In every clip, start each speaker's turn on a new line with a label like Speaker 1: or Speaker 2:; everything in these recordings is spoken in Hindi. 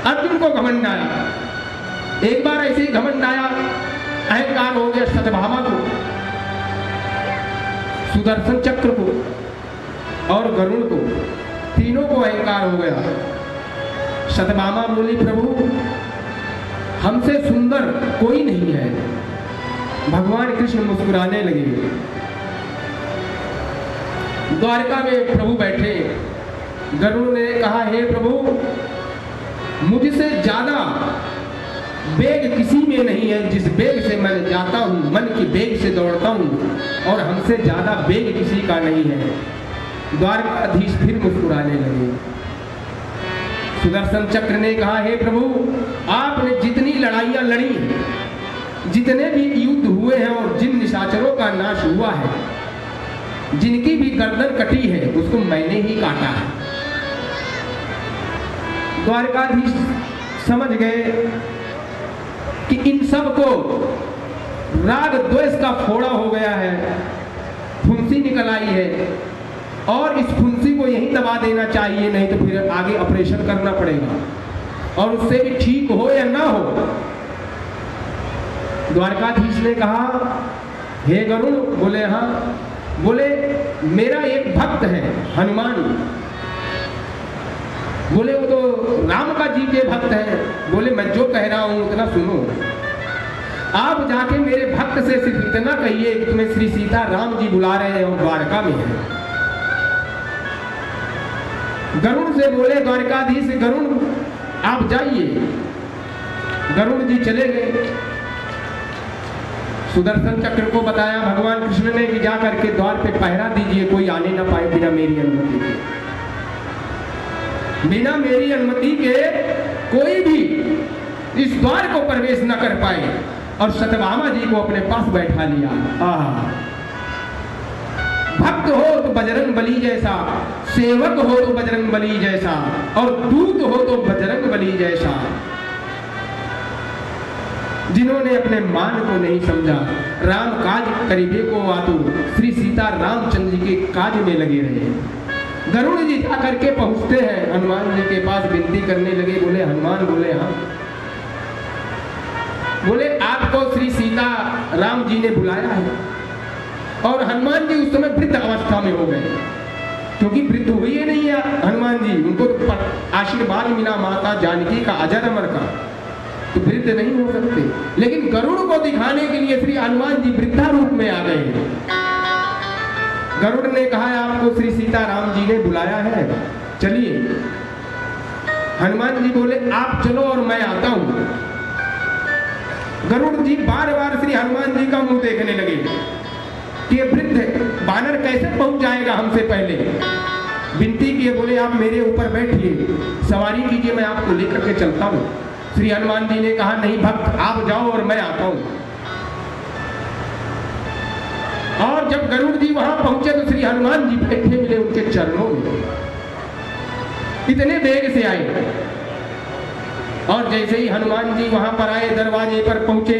Speaker 1: अर्जुन को घमंड आया, एक बार ऐसे ही घमंड आया, अहंकार हो गया सत्यभामा को, सुदर्शन चक्र को और गरुड़ को, तीनों को अहंकार हो गया। सत्यभामा बोली प्रभु हमसे सुंदर कोई नहीं है। भगवान कृष्ण मुस्कुराने लगे। द्वारका में प्रभु बैठे, गरुड़ ने कहा हे प्रभु मुझसे ज्यादा वेग किसी में नहीं है, जिस वेग से मैं जाता हूँ, मन की वेग से दौड़ता हूँ, और हमसे ज्यादा वेग किसी का नहीं है। द्वारकाधीश फिर मुस्कुराने लगे। सुदर्शन चक्र ने कहा हे प्रभु आपने जितनी लड़ाइयां लड़ी, जितने भी युद्ध हुए हैं और जिन निशाचरों का नाश हुआ है, जिनकी भी गर्दन कटी है उसको मैंने ही काटा है। द्वारकाधीश समझ गए कि इन सब को राग द्वेष का फोड़ा हो गया है, फुंसी निकल आई है और इस फुंसी को यहीं दबा देना चाहिए, नहीं तो फिर आगे ऑपरेशन करना पड़ेगा और उससे भी ठीक हो या ना हो। द्वारकाधीश ने कहा हे गरुड़, बोले हाँ, बोले मेरा एक भक्त है हनुमान, बोले वो तो राम का जी के भक्त है, बोले मैं जो कह रहा हूं उतना सुनो। आप जाके मेरे भक्त से सिर्फ इतना कहिए कि तुम्हें श्री सीता राम जी बुला रहे हैं और द्वारका में है। गरुड़ से बोले द्वारकाधीश गरुड़ आप जाइए। गरुड़ जी चले गए। सुदर्शन चक्र को बताया भगवान कृष्ण ने कि जा करके द्वार पे पहरा दीजिए, कोई आने ना पाए बिना मेरी अनुमति के। बिना मेरी अनुमति के कोई भी इस द्वार को प्रवेश न कर पाए। और सत्यभामा जी को अपने पास बैठा लिया। भक्त हो तो बजरंग बली जैसा, सेवक हो तो बजरंग बली जैसा, और दूत हो तो बजरंग बली जैसा। जिन्होंने अपने मान को नहीं समझा, राम काज करीबे को आतुर, श्री सीता रामचंद्र जी के काज में लगे रहे। गरुड़ जी जाकर के पहुंचते हैं हनुमान जी के पास, विनती करने लगे। बोले हनुमान, बोले हाँ, बोले आपको श्री सीता राम जी ने बुलाया है। और हनुमान जी उस समय वृद्ध अवस्था में हो गए, क्योंकि वृद्ध हुई ही नहीं है हनुमान जी, उनको आशीर्वाद मिला माता जानकी का, अजर अमर का, तो वृद्ध नहीं हो सकते। लेकिन गरुड़ को दिखाने के लिए श्री हनुमान जी वृद्धा रूप में आ गए। गरुड़ ने कहा आपको श्री सीता राम जी ने बुलाया है, चलिए। हनुमान जी बोले आप चलो और मैं आता हूं। गरुड़ जी बार बार श्री हनुमान जी का मुंह देखने लगे कि ये वृद्ध बानर कैसे पहुंच जाएगा हमसे पहले। विनती किए, बोले आप मेरे ऊपर बैठिए, सवारी कीजिए, मैं आपको लेकर के चलता हूं। श्री हनुमान जी ने कहा नहीं भक्त आप जाओ और मैं आता हूं। और जब गरुड़ जी वहां पहुंचे तो श्री हनुमान जी बैठे मिले उनके चरणों में, इतने वेग से आए। और जैसे ही हनुमान जी वहां पर आए, दरवाजे पर पहुंचे,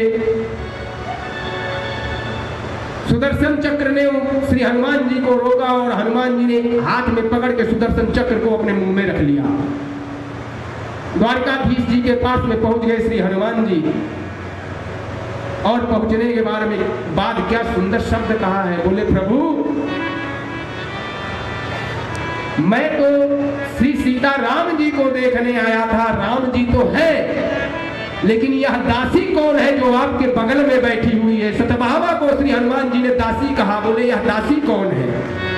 Speaker 1: सुदर्शन चक्र ने श्री हनुमान जी को रोका और हनुमान जी ने हाथ में पकड़ के सुदर्शन चक्र को अपने मुंह में रख लिया। द्वारकाधीश जी के पास में पहुंच गए श्री हनुमान जी। और पहुंचने के बाद क्या सुंदर शब्द कहा है। बोले प्रभु मैं तो श्री सीता राम जी को देखने आया था, राम जी तो है, लेकिन यह दासी कौन है जो आपके बगल में बैठी हुई है। सत्यभामा को श्री हनुमान जी ने दासी कहा। बोले यह दासी कौन है।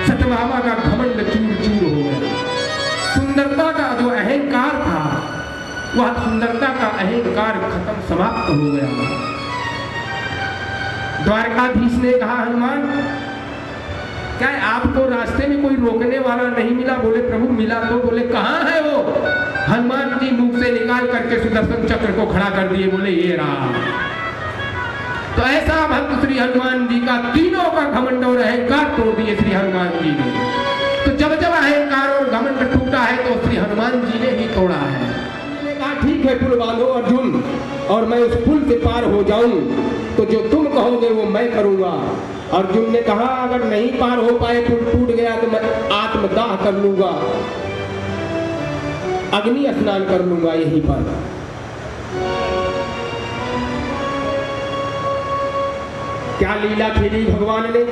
Speaker 1: सत्यभामा का घमंड चूर चूर हो गया। सुंदरता का जो अहंकार था, वह सुंदरता का अहंकार खत्म, समाप्त हो गया। द्वारकाधीश ने कहा हनुमान क्या आपको रास्ते में कोई रोकने वाला नहीं मिला। बोले प्रभु मिला तो। बोले कहाँ है वो। हनुमान जी मुख से निकाल करके सुदर्शन चक्र को खड़ा कर दिए। बोले ये रहा। तो ऐसा भक्त श्री हनुमान जी का तीनों का घमंड और अहंकार तोड़ दिए श्री हनुमान जी ने। तो जब जब अहंकार और घमंड टूटा है तो श्री हनुमान जी ने ही तोड़ा है। मैंने कहा ठीक है पुल बांधो अर्जुन, और मैं उस पुल से पार हो जाऊं तो जो तुम कहोगे वो मैं करूंगा। अर्जुन ने कहा अगर नहीं पार हो पाए, पुल टूट गया तो मैं आत्मदाह कर लूंगा। अग्नि स्नान कर लूंगा यहीं पर। क्या लीला खेली भगवान ने।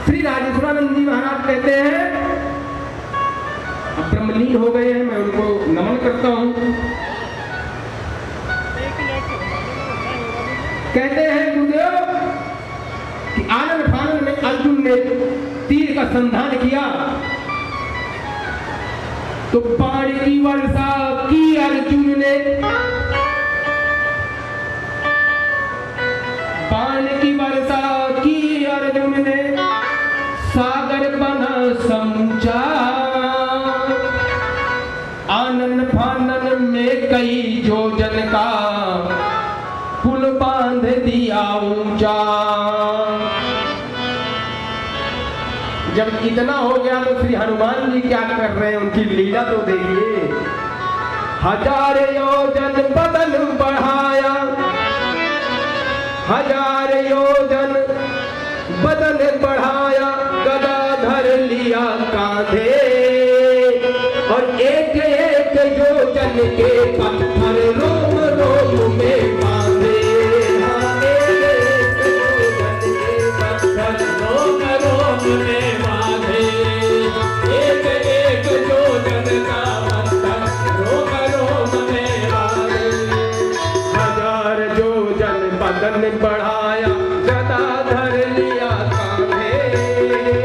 Speaker 1: श्री राजेश्वरानंद जी महाराज कहते हैं अब ब्रह्मलीन हो गए हैं, मैं उनको नमन करता हूं। कहते हैं गुरुदेव कि आनन फानन में अर्जुन ने तीर का संधान किया तो बाण की वर्षा की अर्जुन ने, बाण की वर्षा की अर्जुन ने, सागर बना समझा। आनन फानन में कई योजन का पुल बांध दिया ऊंचा। जब इतना हो गया तो श्री हनुमान जी क्या कर रहे हैं, उनकी लीला तो देखिए। 1000 योजन बदन बढ़ाया, 1000 योजन बदन बढ़ाया, गदा धर लिया कांधे और एक एक योजन के पत्थर रोम रोम में बांधे। हाँ, एक एक योजन के पत्थर रोम रोम में बांधे, एक एक योजन का पत्थर रोम रोम में बांधे। 1000 योजन बदन बढ़ाया, गदा धर लिया कांधे।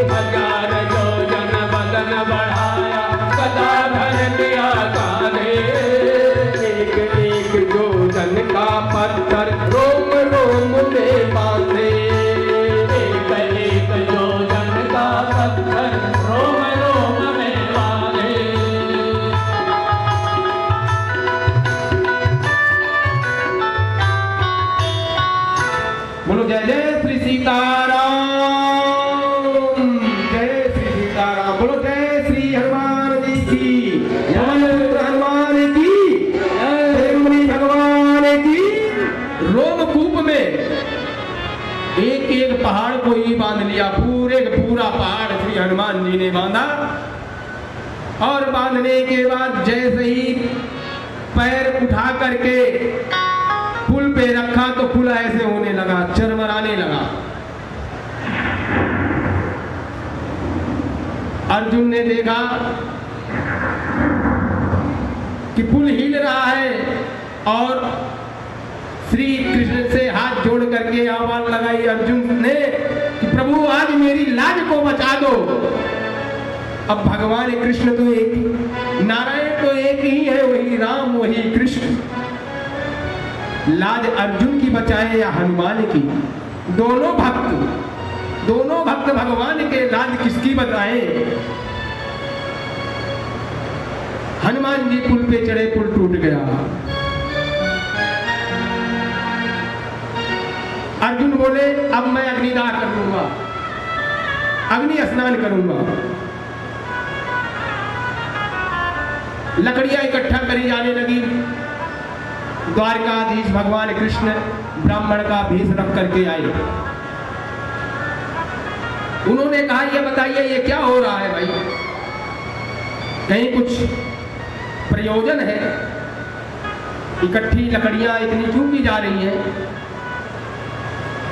Speaker 1: 1000 योजन बदन बढ़ाया, गदा धर लिया कांधे। एक एक योजन का पत्थर रोम रोम में बांधे, एक एक योजन का पत्थर रोम रोम में बांधे। बोलो जय जय श्री सीताराम, जय श्री सीताराम। बोलो जय श्री हनुमान जी की, जय हनुमान की, जय मुनि भगवान की। रोमकूप में एक एक पहाड़ को ही बांध लिया, पूरे का पूरा पहाड़ श्री हनुमान जी ने बांधा। और बांधने के बाद जैसे ही पैर उठा करके पुल पे रखा तो पुल ऐसे होने लगा, चरमराने लगा। अर्जुन ने देखा कि पुल हिल रहा है और श्री कृष्ण से हाथ जोड़ करके आवाज लगाई अर्जुन ने कि प्रभु आज मेरी लाज को बचा दो। अब भगवान कृष्ण तो एक ही, नारायण तो एक ही है, वही राम वही कृष्ण। लाज अर्जुन की बचाए या हनुमान की, दोनों भक्त भगवान के लाज किसकी बचाए। हनुमान जी पुल पे चढ़े, पुल टूट गया। अर्जुन बोले अब मैं अग्निदाह कर लूंगा, अग्नि स्नान करूंगा। लकड़ियां इकट्ठा करी जाने लगी। द्वारकाधीश भगवान कृष्ण ब्राह्मण का भेष रख करके आए। उन्होंने कहा ये बताइए ये क्या हो रहा है भाई, कहीं कुछ प्रयोजन है, इकट्ठी लकड़ियां इतनी क्यों की जा रही हैं।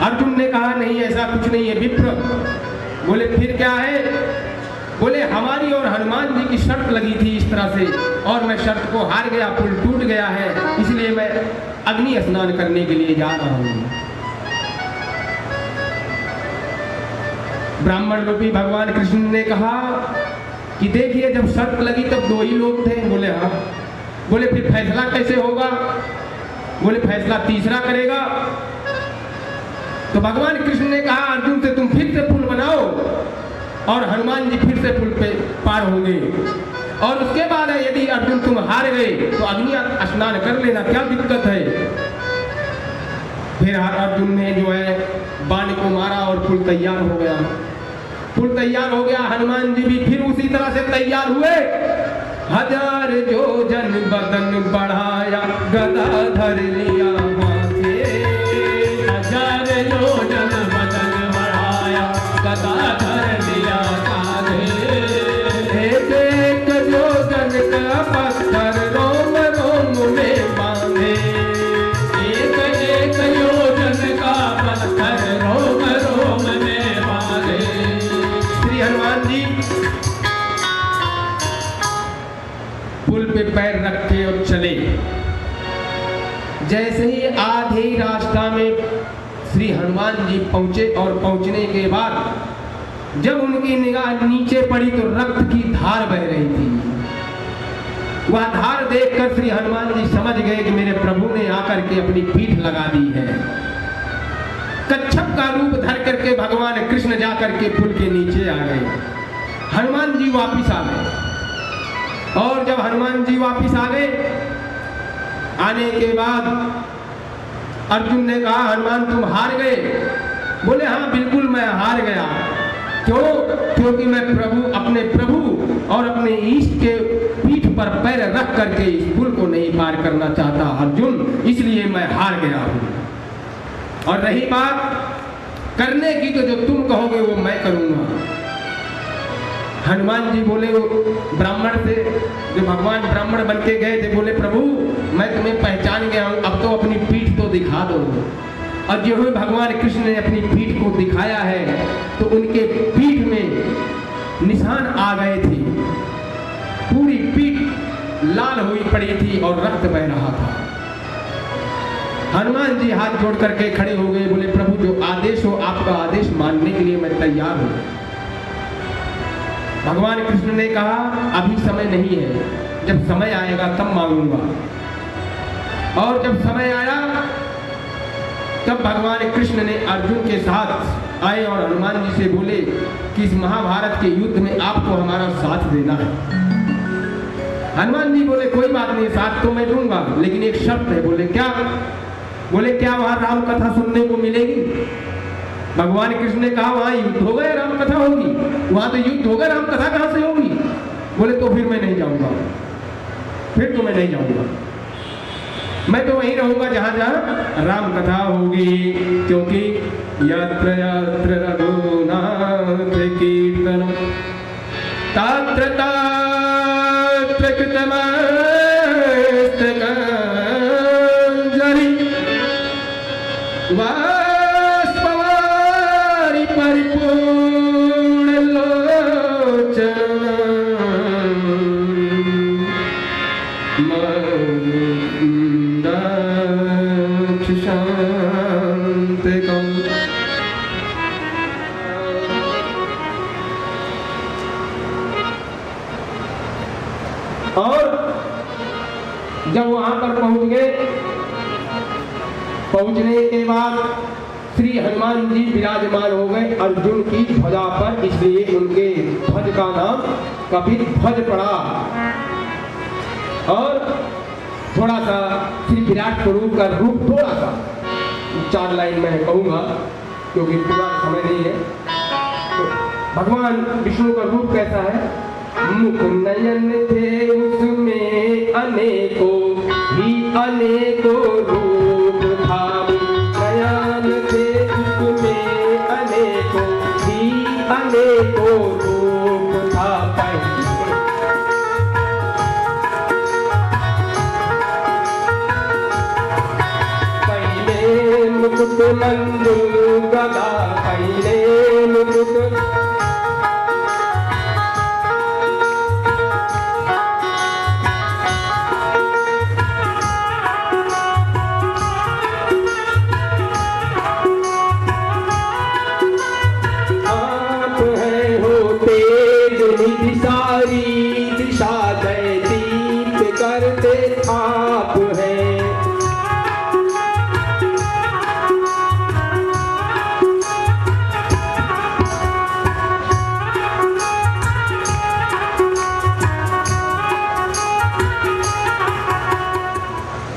Speaker 1: अर्जुन ने कहा नहीं ऐसा कुछ नहीं है विप्र। बोले फिर क्या है। बोले हमारी और हनुमान जी की शर्त लगी थी इस तरह से और मैं शर्त को हार गया, पुल टूट गया है, इसलिए मैं अग्नि स्नान करने के लिए जा रहा हूं। ब्राह्मण रूपी भगवान कृष्ण ने कहा कि देखिए जब शर्त लगी तब 2 ही लोग थे। बोले हाँ। बोले फिर फैसला कैसे होगा। बोले फैसला तीसरा करेगा। तो भगवान कृष्ण ने कहा अर्जुन से तुम फिर से पुल बनाओ और हनुमान जी फिर से पुल पे पार होंगे और उसके बाद यदि अर्जुन तुम हार गए तो अग्नि स्नान कर लेना, क्या दिक्कत है। फिर अर्जुन ने जो है बाण को मारा और पुल तैयार हो गया। पुल तैयार हो गया, हनुमान जी भी फिर उसी तरह से तैयार हुए। 1000 योजन बदन बढ़ाया, गदा धर लिया हाथे। 1000 योजन बदन बढ़ाया, गदा धर लिया कांधे। पुल पे पैर रखे और चले। जैसे ही आधे रास्ता में श्री हनुमान जी पहुंचे और पहुंचने के बाद जब उनकी निगाह नीचे पड़ी तो रक्त की धार बह रही थी। वह धार देखकर श्री हनुमान जी समझ गए कि मेरे प्रभु ने आकर के अपनी पीठ लगा दी है। कच्छप का रूप धर करके भगवान कृष्ण जाकर के पुल के नीचे आ गए। हनुमान जी वापिस आ गए और जब हनुमान जी वापिस आ गए, आने के बाद अर्जुन ने कहा हनुमान तुम हार गए? बोले हाँ बिल्कुल मैं हार गया। क्यों? क्योंकि मैं अपने प्रभु और अपने ईष्ट के पीठ पर पैर रख करके इस पुल को नहीं पार करना चाहता अर्जुन, इसलिए मैं हार गया हूं। और रही बात करने की, तो जो तुम कहोगे वो मैं करूंगा। हनुमान जी बोले वो ब्राह्मण थे, जो भगवान ब्राह्मण बन के गए थे, बोले प्रभु मैं तुम्हें पहचान गया हूं, अब तो अपनी पीठ तो दिखा दो। और जो भगवान कृष्ण ने अपनी पीठ को दिखाया है तो उनके पीठ में निशान आ गए थे। पूरी पीठ लाल हुई पड़ी थी और रक्त बह रहा था। हनुमान जी हाथ जोड़ करके खड़े हो गए, बोले प्रभु जो आदेश हो आपका आदेश मानने के लिए मैं तैयार हूं। भगवान कृष्ण ने कहा अभी समय नहीं है, जब समय आएगा तब मांगूंगा। और जब समय आया तब भगवान कृष्ण ने अर्जुन के साथ आए और हनुमान जी से बोले कि इस महाभारत के युद्ध में आपको हमारा साथ देना है। हनुमान जी बोले कोई बात नहीं, साथ तो मैं दूंगा, लेकिन एक शर्त है। बोले क्या? बोले क्या वहां राम कथा सुनने को मिलेगी? भगवान कृष्ण ने कहा वहां युद्ध होगा या राम कथा होगी? वहां तो युद्ध होगा, राम कथा कहां से होगी? बोले तो फिर मैं नहीं जाऊंगा, फिर तो मैं नहीं जाऊंगा, मैं तो वहीं रहूंगा जहां जहां राम कथा होगी। क्योंकि यत्र यत्र रघुनाथ कीर्तन तत्र तत्र कृतमस्तकाञ्जलि बाष्पवारि परिपूर्ण लोचन और जब वहां पर पहुंच गए, पहुंचने के बाद श्री हनुमान जी विराजमान हो गए अर्जुन की ध्वजा पर, इसलिए उनके ध्वज का नाम कपिल ध्वज पड़ा। और थोड़ा सा श्री विराट स्वरूप का रूप थोड़ा सा 4 लाइन में कहूंगा क्योंकि पूरा समय नहीं है। तो भगवान विष्णु का रूप कैसा है? मुख नयन थे उसमें अनेकों ही अनेकों रूप था। नयन थे उसमें अनेकों ही अनेकों रूप था। पहले मुकुट मंजुल गदा, पहले मुकुट आप हैं।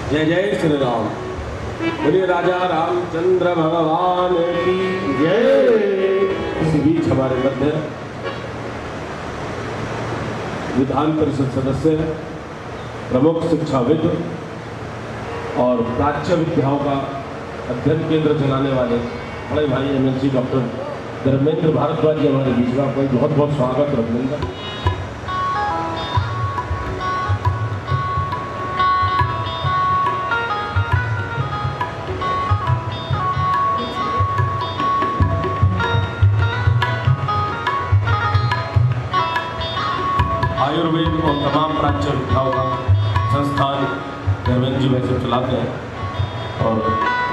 Speaker 2: जय जय श्री राम। बोलिए राजा रामचंद्र भगवान की जय। इस बीच हमारे मध्य विधान परिषद सदस्य, प्रमुख शिक्षाविद और प्राच्य विद्याओं का अध्ययन केंद्र चलाने वाले बड़े भाई एमएलसी डॉक्टर धर्मेंद्र भारद्वाज जी हमारे बीच में, आपका बहुत बहुत स्वागत और अभिनंदन। आयुर्वेद और तमाम प्राच्य विद्याओं का संस्थान धर्मेंद्र जी वैसे चलाते हैं और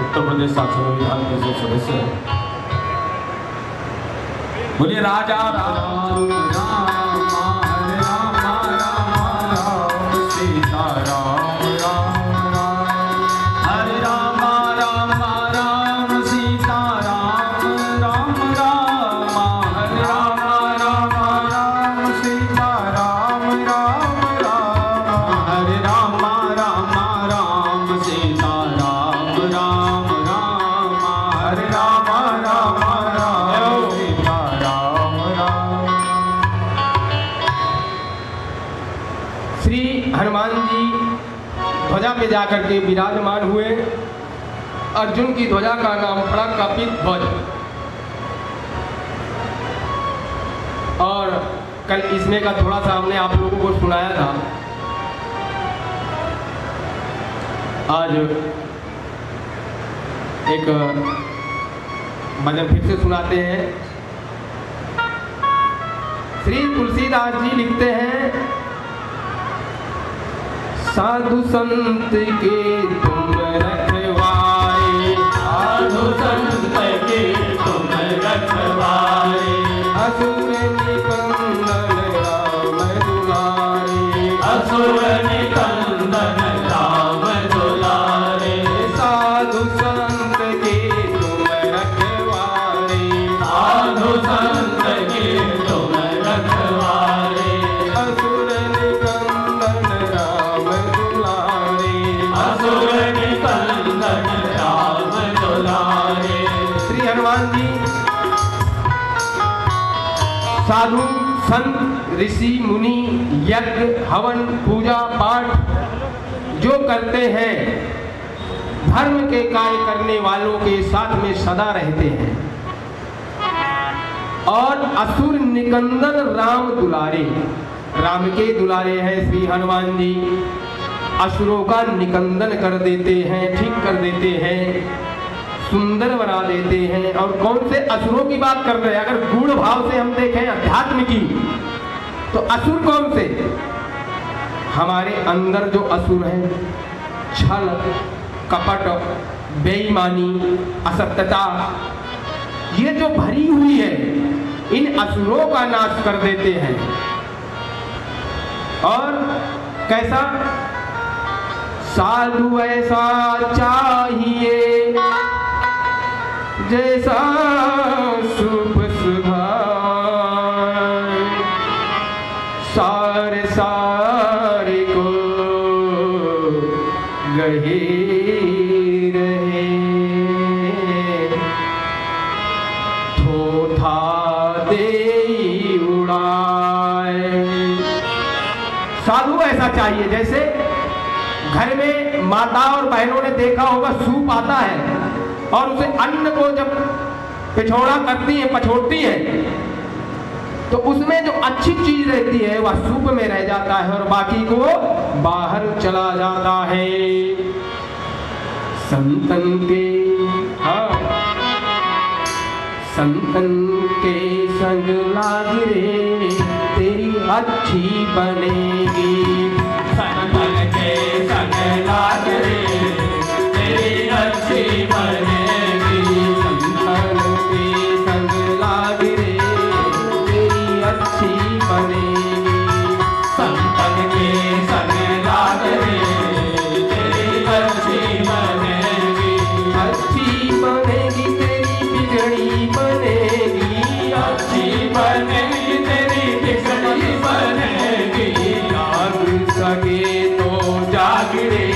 Speaker 2: उत्तर प्रदेश शासन विधान के सदस्य हैं। बोलिए राजा राम राम हरे राम राम राम सीता राम राम राम हरे राम राम राम सीता राम राम राम हरे राम राम राम सीता राम राम राम हरे राम राम राम सीता राम राम राम हरे राम राम राम सीता राम राम।
Speaker 1: श्री हनुमान जी ध्वजा पे जाकर के विराजमान हुए। अर्जुन की ध्वजा का नाम पड़ा कपित ध्वज। और कल इसमें का थोड़ा सा हमने आप लोगों को सुनाया था। आज एक भजन फिर से सुनाते हैं। श्री तुलसीदास जी लिखते हैं, साधु संत के तुम रखवाए,
Speaker 3: साधु संत के तुम रखवाए,
Speaker 1: असुर निकंदन राम दुलारे,
Speaker 3: असुर निकंदन राम दुलारे,
Speaker 1: साधु संत के तुम रखवाए,
Speaker 3: साधु संत के तुम रखवारे,
Speaker 1: असुर निकंदन राम दुलारे,
Speaker 3: असुर निकंदन राम दुलारे।
Speaker 1: श्री हनुमान जी साधु संत ऋषि मुनि यज्ञ हवन पूजा पाठ जो करते हैं, धर्म के कार्य करने वालों के साथ में सदा रहते हैं। और असुर निकंदन राम दुलारे, राम के दुलारे हैं श्री हनुमान जी। असुरों का निकंदन कर देते हैं, ठीक कर देते हैं, सुंदर बना देते हैं। और कौन से असुरों की बात कर रहे हैं? अगर गूढ़ भाव से हम देखें अध्यात्म की, तो असुर कौन से? हमारे अंदर जो असुर हैं, छल कपट बेईमानी असत्यता, ये जो भरी हुई है, इन असुरों का नाश कर देते हैं। और कैसा? साधु ऐसा चाहिए जैसा शुभ सुभान, सारे सारे को गहे रहे, थोथा दे उड़ाए। साधु ऐसा चाहिए जैसे घर में माता और बहनों ने देखा होगा, सूप आता है और उसे अन्न को जब पिछोड़ा करती है, पछोड़ती है, तो उसमें जो अच्छी चीज रहती है वह सूप में रह जाता है और बाकी को बाहर चला जाता है। संतन के संतन के संग लाग रे, तेरी अच्छी बनेगी।
Speaker 3: संतन के संग लाग रे, तेरी अच्छी बनेगी।
Speaker 1: संतन के संग लाग रे, तेरी अच्छी बनेगी।
Speaker 3: संतन के संग लाग रे, तेरी अच्छी बनेगी।
Speaker 1: अच्छी बनेगी तेरी बिगड़ी बनेगी,
Speaker 3: अच्छी बनेगी तेरी बिगड़ी बनेगी।
Speaker 1: जाग सके तो जाग रे,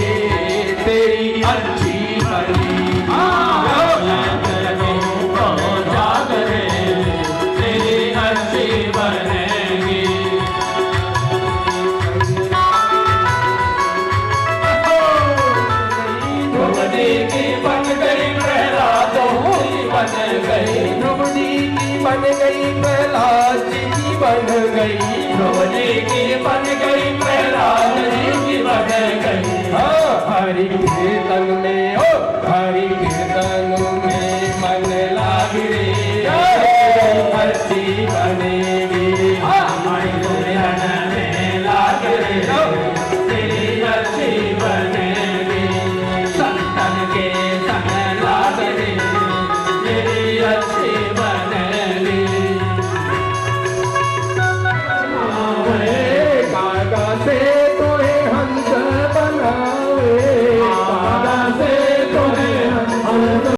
Speaker 1: तेरी अच्छी बनेगी।
Speaker 3: जाग रे, तेरी अच्छी बनेगी। द्रौपदी की बन गई प्रहलादों की बन गई।
Speaker 1: द्रौपदी की बन गई प्रहलाद जी की बन गई।
Speaker 3: द्रौपदी की बन गई प्रहलाद जी की बन गई।
Speaker 1: हरि कीर्तन में हरि कीर्तन में मन लाग रे, अच्छी